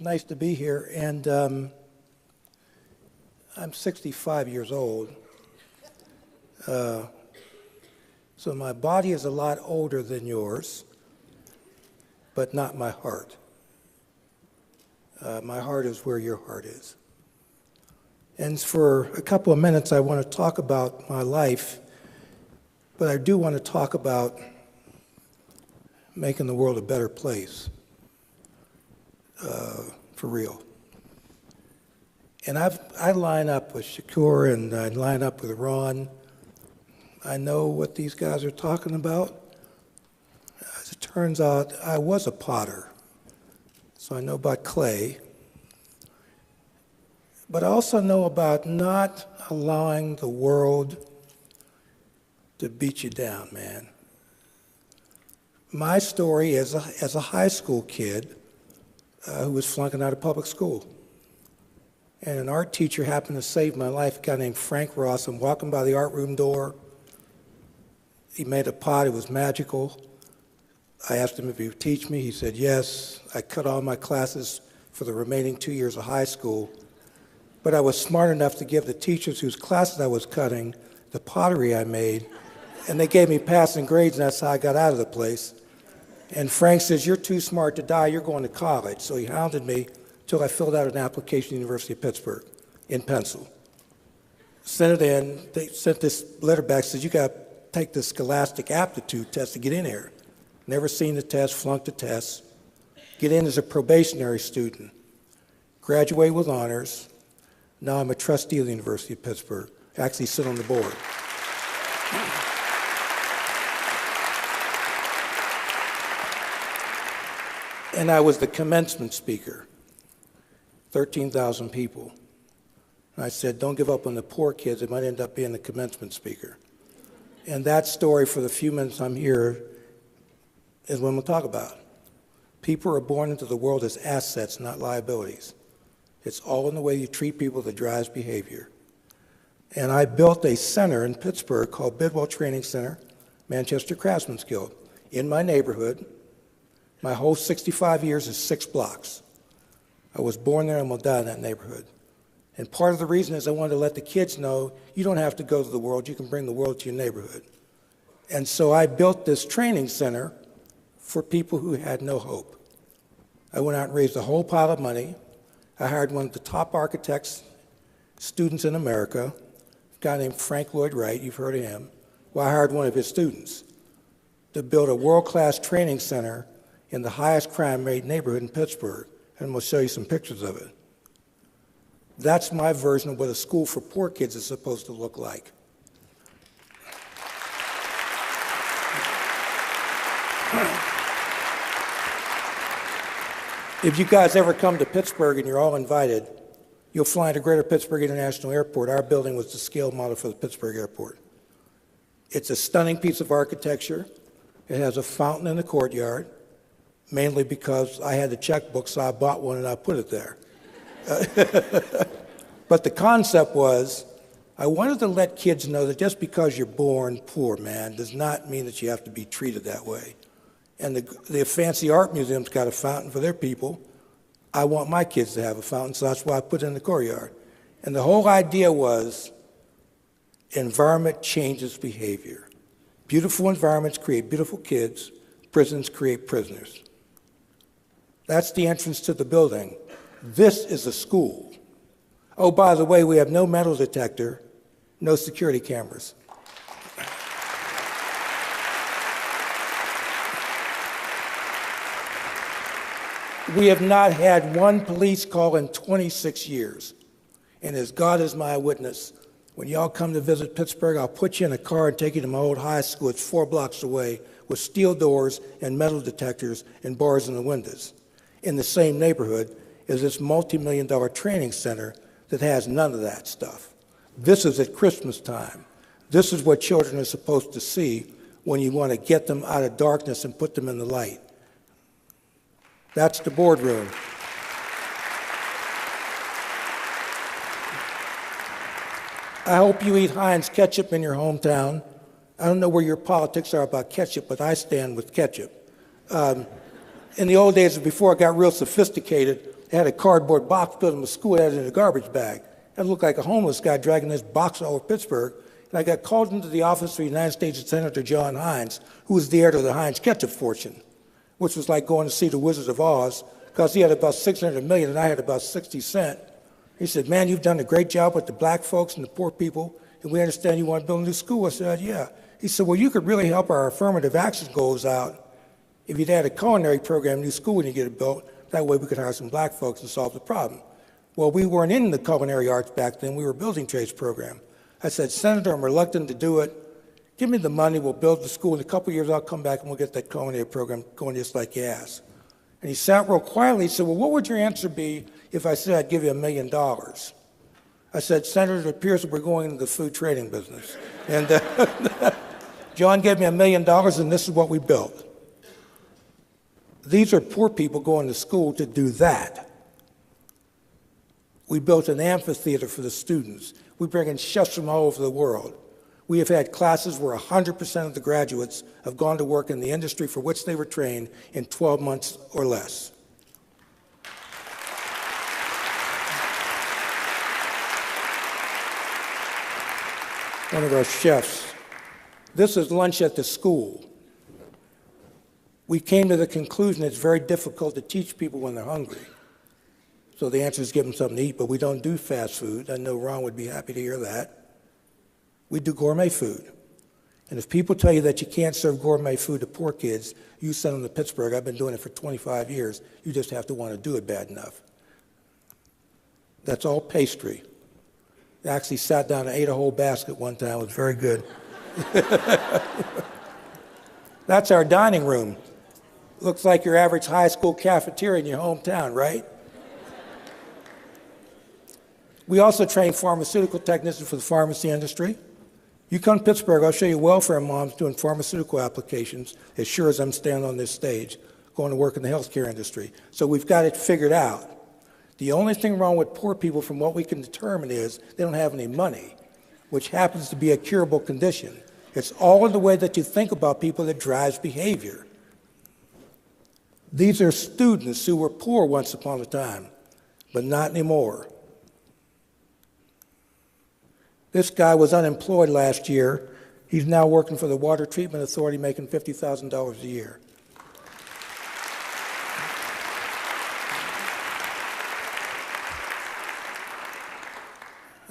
nice to be here, and I'm 65 years old, so my body is a lot older than yours, but not my heart. My heart is where your heart is. And for a couple of minutes, I want to talk about my life, but I do want to talk about making the world a better place, for real. And I line up with Shakur and I line up with Ron. I know what these guys are talking about. As it turns out, I was a potter, so I know about clay. But I also know about not allowing the world to beat you down, man. My story as a high school kid who was flunking out of public school. And an art teacher happened to save my life, a guy named Frank Ross. I'm walking by the art room door. He made a pot, it was magical. I asked him if he would teach me. He said yes. I cut all my classes for the remaining 2 years of high school. But I was smart enough to give the teachers whose classes I was cutting the pottery I made, and they gave me passing grades, and that's how I got out of the place. And Frank says, "You're too smart to die, you're going to college." So he hounded me until I filled out an application to the University of Pittsburgh in pencil. Sent it in, they sent this letter back, says, "You got to take the Scholastic Aptitude test to get in here." Never seen the test, flunked the test. Get in as a probationary student. Graduate with honors. Now I'm a trustee of the University of Pittsburgh. I actually sit on the board. And I was the commencement speaker, 13,000 people. And I said, don't give up on the poor kids, it might end up being the commencement speaker. And that story, for the few minutes I'm here, is what I'm gonna talk about. People are born into the world as assets, not liabilities. It's all in the way you treat people that drives behavior. And I built a center in Pittsburgh called Bidwell Training Center, Manchester Craftsman's Guild, in my neighborhood. My whole 65 years is 6 blocks. I was born there and I'm gonna die in that neighborhood. And part of the reason is I wanted to let the kids know you don't have to go to the world, you can bring the world to your neighborhood. And so I built this training center for people who had no hope. I went out and raised a whole pile of money. I hired one of the top architects, students in America, a guy named Frank Lloyd Wright, you've heard of him. Well, I hired one of his students to build a world-class training center in the highest crime rate neighborhood in Pittsburgh, and we'll show you some pictures of it. That's my version of what a school for poor kids is supposed to look like. If you guys ever come to Pittsburgh and you're all invited, you'll fly into Greater Pittsburgh International Airport. Our building was the scale model for the Pittsburgh Airport. It's a stunning piece of architecture. It has a fountain in the courtyard, mainly because I had the checkbook, so I bought one and I put it there. But the concept was, I wanted to let kids know that just because you're born poor, man, does not mean that you have to be treated that way. And the fancy art museum's got a fountain for their people. I want my kids to have a fountain, so that's why I put it in the courtyard. And the whole idea was, environment changes behavior. Beautiful environments create beautiful kids. Prisons create prisoners. That's the entrance to the building. This is a school. Oh, by the way, we have no metal detector, no security cameras. We have not had one police call in 26 years. And as God is my witness, when y'all come to visit Pittsburgh, I'll put you in a car and take you to my old high school. It's 4 blocks away with steel doors and metal detectors and bars in the windows. In the same neighborhood is this multi-million-dollar training center that has none of that stuff. This is at Christmas time. This is what children are supposed to see when you want to get them out of darkness and put them in the light. That's the boardroom. I hope you eat Heinz ketchup in your hometown. I don't know where your politics are about ketchup, but I stand with ketchup. In the old days, before it got real sophisticated, They had a cardboard box built in the school, they had it in a garbage bag. It looked like a homeless guy dragging this box all over Pittsburgh. And I got called into the office of the United States Senator John Hines, who was the heir to the Heinz ketchup fortune, which was like going to see the Wizard of Oz, because he had about 600 million and I had about 60 cents. He said, man, you've done a great job with the black folks and the poor people, and we understand you want to build a new school. I said, yeah. He said, well, you could really help our affirmative action goals out if you'd add a culinary program, new school, when you get it built. That way we could hire some black folks and solve the problem. Well, we weren't in the culinary arts back then. We were a building trades program. I said, Senator, I'm reluctant to do it. Give me the money. We'll build the school. In a couple of years, I'll come back and we'll get that culinary program going just like you asked. And he sat real quietly. He said, well, what would your answer be if I said I'd give you $1 million? I said, Senator, it appears that we're going into the food trading business. And John gave me $1 million, and this is what we built. These are poor people going to school to do that. We built an amphitheater for the students. We bring in chefs from all over the world. We have had classes where 100% of the graduates have gone to work in the industry for which they were trained in 12 months or less. One of our chefs, this is lunch at the school. We came to the conclusion it's very difficult to teach people when they're hungry. So the answer is give them something to eat, but we don't do fast food. I know Ron would be happy to hear that. We do gourmet food. And if people tell you that you can't serve gourmet food to poor kids, you send them to Pittsburgh. I've been doing it for 25 years. You just have to want to do it bad enough. That's all pastry. I actually sat down and ate a whole basket one time. It was very good. That's our dining room. Looks like your average high school cafeteria in your hometown, right? We also train pharmaceutical technicians for the pharmacy industry. You come to Pittsburgh, I'll show you welfare moms doing pharmaceutical applications as sure as I'm standing on this stage, going to work in the healthcare industry. So we've got it figured out. The only thing wrong with poor people from what we can determine is they don't have any money, which happens to be a curable condition. It's all in the way that you think about people that drives behavior. These are students who were poor once upon a time, but not anymore. This guy was unemployed last year. He's now working for the Water Treatment Authority, making $50,000 a year.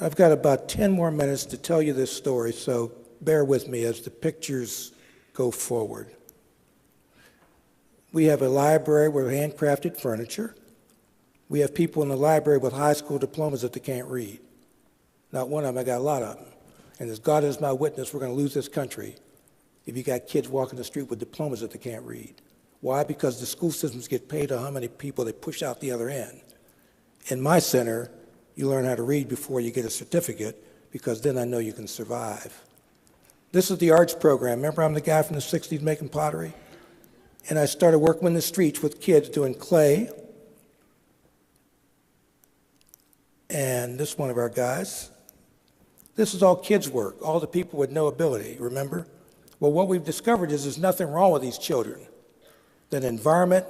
I've got about 10 more minutes to tell you this story, so bear with me as the pictures go forward. We have a library with handcrafted furniture. We have people in the library with high school diplomas that they can't read. Not one of them, I got a lot of them. And as God is my witness, we're going to lose this country if you got kids walking the street with diplomas that they can't read. Why? Because the school systems get paid on how many people they push out the other end. In my center, you learn how to read before you get a certificate, because then I know you can survive. This is the arts program. Remember, I'm the guy from the 60s making pottery? And I started working in the streets with kids doing clay. And this is one of our guys. This is all kids' work, all the people with no ability, remember? Well, what we've discovered is there's nothing wrong with these children. That environment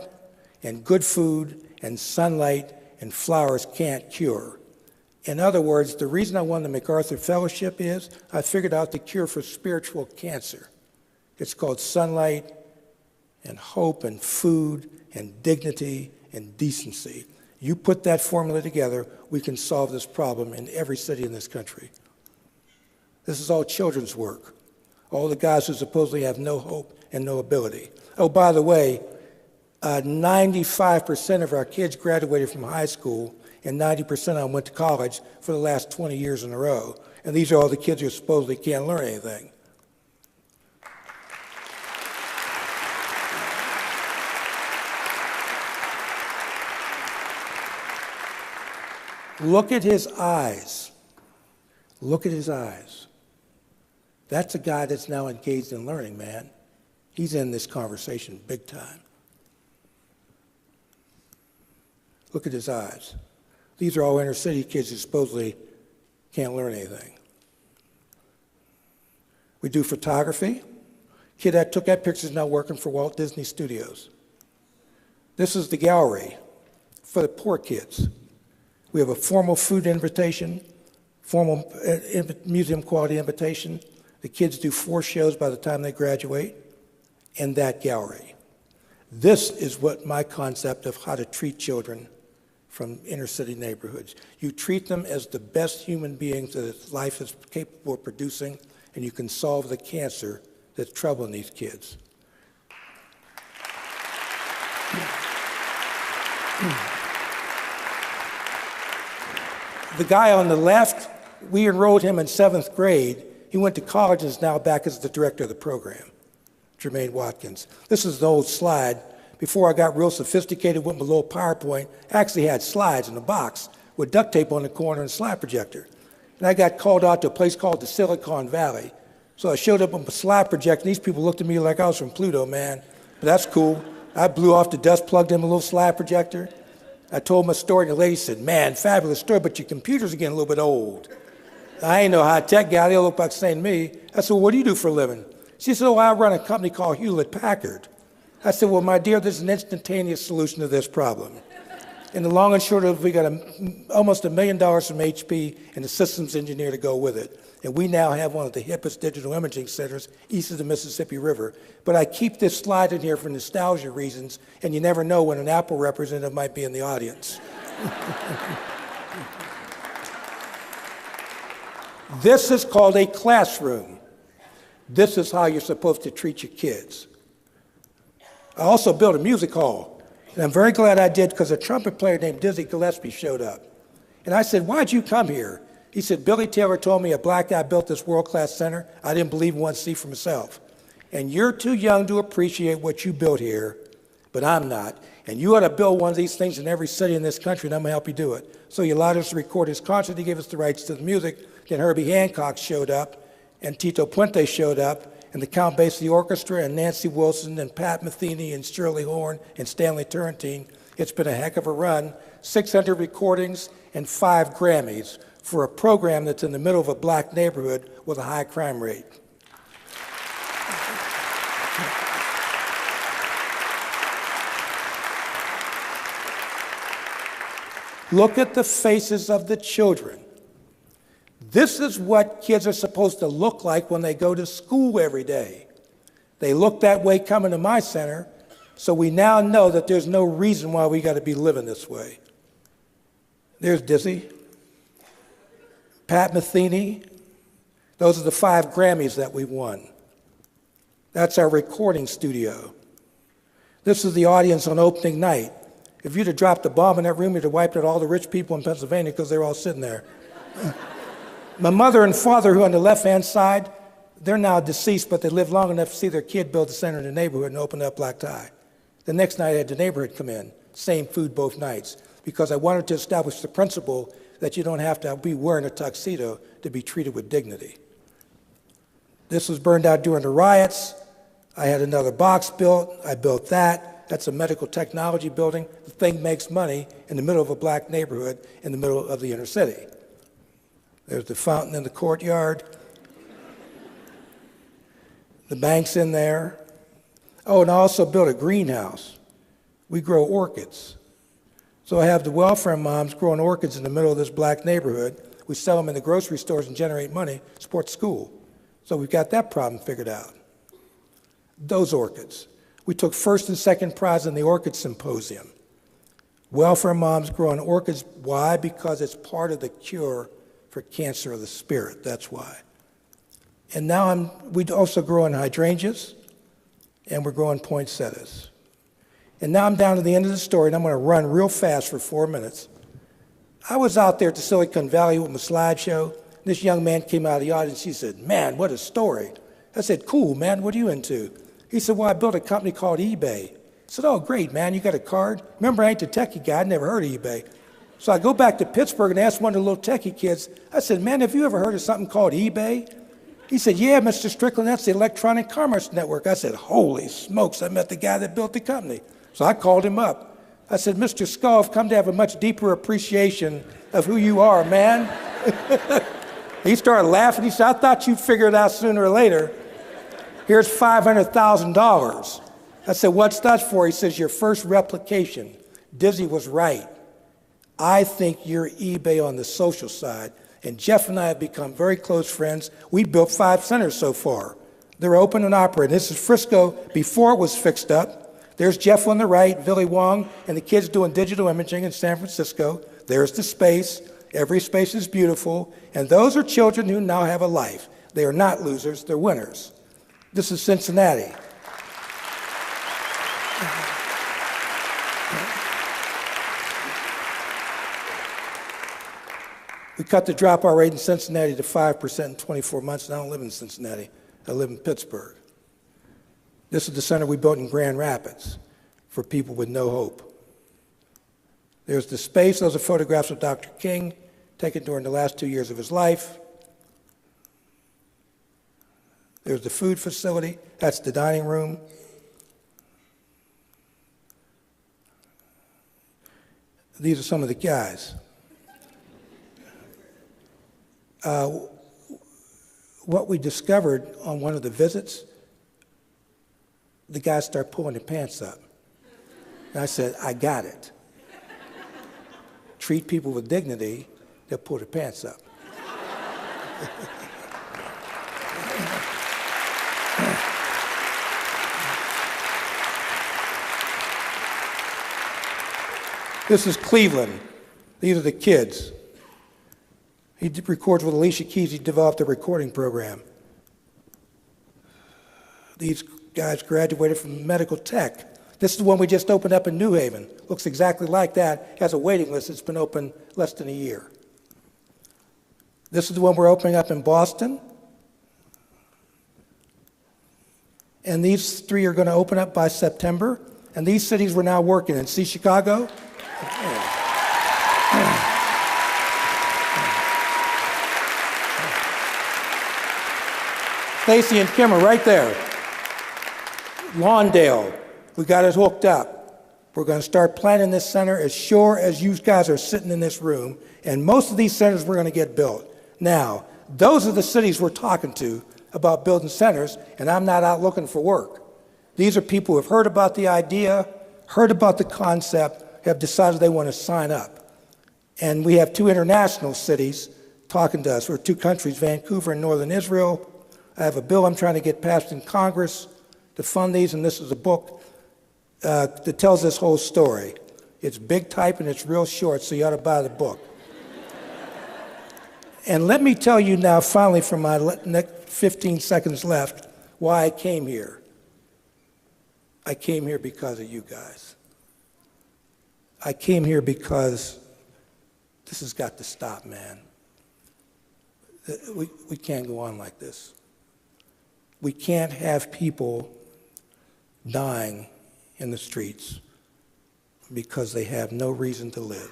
and good food and sunlight and flowers can't cure. In other words, the reason I won the MacArthur Fellowship is I figured out the cure for spiritual cancer. It's called sunlight and hope and food and dignity and decency. You put that formula together, we can solve this problem in every city in this country. This is all children's work. All the guys who supposedly have no hope and no ability. Oh, by the way, 95% of our kids graduated from high school, and 90% of them went to college for the last 20 years in a row. And these are all the kids who supposedly can't learn anything. Look at his eyes. Look at his eyes. That's a guy that's now engaged in learning, man. He's in this conversation big time. Look at his eyes. These are all inner city kids who supposedly can't learn anything. We do photography. Kid that took that picture is now working for Walt Disney Studios. This is the gallery. for the poor kids. We have a formal food invitation, formal museum quality invitation. The kids do 4 shows by the time they graduate, and that gallery. This is what my concept of how to treat children from inner city neighborhoods. You treat them as the best human beings that life is capable of producing, and you can solve the cancer that's troubling these kids. The guy on the left, we enrolled him in 7th grade. He went to college and is now back as the director of the program, Jermaine Watkins. This is an old slide. Before I got real sophisticated, went below PowerPoint, I actually had slides in a box with duct tape on the corner and a slide projector. And I got called out to a place called the Silicon Valley. So I showed up on a slide projector, and these people looked at me like I was from Pluto, man. But that's cool. I blew off the dust, plugged in a little slide projector. I told my story, and the lady said, man, fabulous story, but your computers are getting a little bit old. I ain't no high-tech guy. They look like saying to me. I said, well, what do you do for a living? She said, oh, I run a company called Hewlett-Packard. I said, well, my dear, there's an instantaneous solution to this problem. And the long and short of it, we got almost $1 million from HP and a systems engineer to go with it. And we now have one of the hippest digital imaging centers east of the Mississippi River. But I keep this slide in here for nostalgia reasons, and you never know when an Apple representative might be in the audience. This is called a classroom. This is how you're supposed to treat your kids. I also built a music hall, and I'm very glad I did because a trumpet player named Dizzy Gillespie showed up. And I said, why'd you come here? He said, Billy Taylor told me a black guy built this world-class center. I didn't believe one to see for myself. And you're too young to appreciate what you built here, but I'm not. And you ought to build one of these things in every city in this country, and I'm going to help you do it. So he allowed us to record his concert. He gave us the rights to the music. Then Herbie Hancock showed up, and Tito Puente showed up, and the Count Basie Orchestra, and Nancy Wilson, and Pat Metheny, and Shirley Horn, and Stanley Turrentine. It's been a heck of a run. 600 recordings and 5 Grammys for a program that's in the middle of a black neighborhood with a high crime rate. Look at the faces of the children. This is what kids are supposed to look like when they go to school every day. They look that way coming to my center, so we now know that there's no reason why we got to be living this way. There's Dizzy, Pat Metheny. Those are the 5 Grammys that we won. That's our recording studio. This is the audience on opening night. If you'd have dropped a bomb in that room, you'd have wiped out all the rich people in Pennsylvania because they were all sitting there. My mother and father, who are on the left-hand side, they're now deceased, but they lived long enough to see their kid build the center in the neighborhood and open up Black Tie. The next night, I had the neighborhood come in, same food both nights, because I wanted to establish the principle that you don't have to be wearing a tuxedo to be treated with dignity. This was burned out during the riots. I had another box built. I built that. That's a medical technology building. The thing makes money in the middle of a black neighborhood in the middle of the inner city. There's the fountain in the courtyard. The bank's in there. Oh, and I also built a greenhouse. We grow orchids. So I have the welfare moms growing orchids in the middle of this black neighborhood. We sell them in the grocery stores and generate money, support school. So we've got that problem figured out. Those orchids. We took first and second prize in the Orchid Symposium. Welfare moms growing orchids. Why? Because it's part of the cure for cancer of the spirit. That's why. And now we also growing hydrangeas, and we're growing poinsettias. And now I'm down to the end of the story, and I'm going to run real fast for 4 minutes. I was out there at the Silicon Valley with my slideshow. This young man came out of the audience. He said, man, what a story. I said, cool, man, what are you into? He said, well, I built a company called eBay. I said, oh, great, man, you got a card? Remember, I ain't the techie guy. I'd never heard of eBay. So I go back to Pittsburgh and ask one of the little techie kids, I said, man, have you ever heard of something called eBay? He said, yeah, Mr. Strickland, that's the Electronic Commerce Network. I said, holy smokes, I met the guy that built the company. So I called him up. I said, Mr. Skull, I've come to have a much deeper appreciation of who you are, man. He started laughing. He said, I thought you'd figure it out sooner or later. Here's $500,000. I said, what's that for? He says, your first replication. Dizzy was right. I think you're eBay on the social side. And Jeff and I have become very close friends. We built 5 centers so far. They're open and operating. This is Frisco before it was fixed up. There's Jeff on the right, Billy Wong, and the kids doing digital imaging in San Francisco. There's the space. Every space is beautiful. And those are children who now have a life. They are not losers, they're winners. This is Cincinnati. We cut the dropout rate in Cincinnati to 5% in 24 months, and I don't live in Cincinnati. I live in Pittsburgh. This is the center we built in Grand Rapids for people with no hope. There's the space. Those are photographs of Dr. King taken during the last 2 years of his life. There's the food facility. That's the dining room. These are some of the guys. What we discovered on one of the visits, the guys start pulling their pants up. And I said, I got it. Treat people with dignity, they'll pull their pants up. This is Cleveland. These are the kids. He records with Alicia Keys. He developed a recording program. These guys graduated from medical tech. This is the one we just opened up in New Haven. Looks exactly like that. Has a waiting list. It's been open less than a year. This is the one we're opening up in Boston. And these 3 are going to open up by September. And these cities we're now working in. See Chicago? Stacy and Kim are right there. Lawndale, we got it hooked up. We're going to start planning this center as sure as you guys are sitting in this room, and most of these centers we're going to get built. Now, those are the cities we're talking to about building centers, and I'm not out looking for work. These are people who have heard about the idea, heard about the concept, have decided they want to sign up. And we have 2 international cities talking to us. We're 2 countries, Vancouver and Northern Israel. I have a bill I'm trying to get passed in Congress to fund these, and this is a book that tells this whole story. It's big type and it's real short, so you ought to buy the book. And let me tell you now, finally, for my next 15 seconds left, why I came here. I came here because of you guys. I came here because this has got to stop, man. We can't go on like this. We can't have people dying in the streets because they have no reason to live.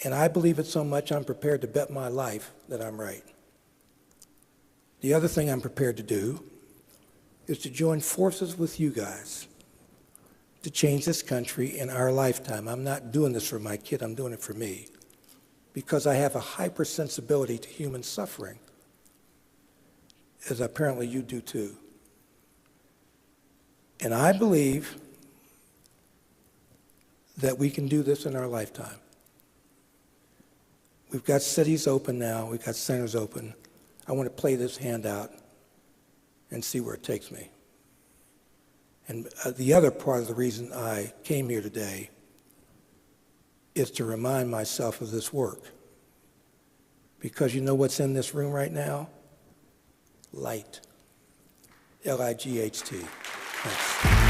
And I believe it so much I'm prepared to bet my life that I'm right. The other thing I'm prepared to do is to join forces with you guys to change this country in our lifetime. I'm not doing this for my kid, I'm doing it for me, because I have a hypersensibility to human suffering, as apparently you do too. And I believe that we can do this in our lifetime. We've got cities open now, we've got centers open. I want to play this hand out and see where it takes me. And the other part of the reason I came here today is to remind myself of this work. Because you know what's in this room right now? Light. L-I-G-H-T. Thanks.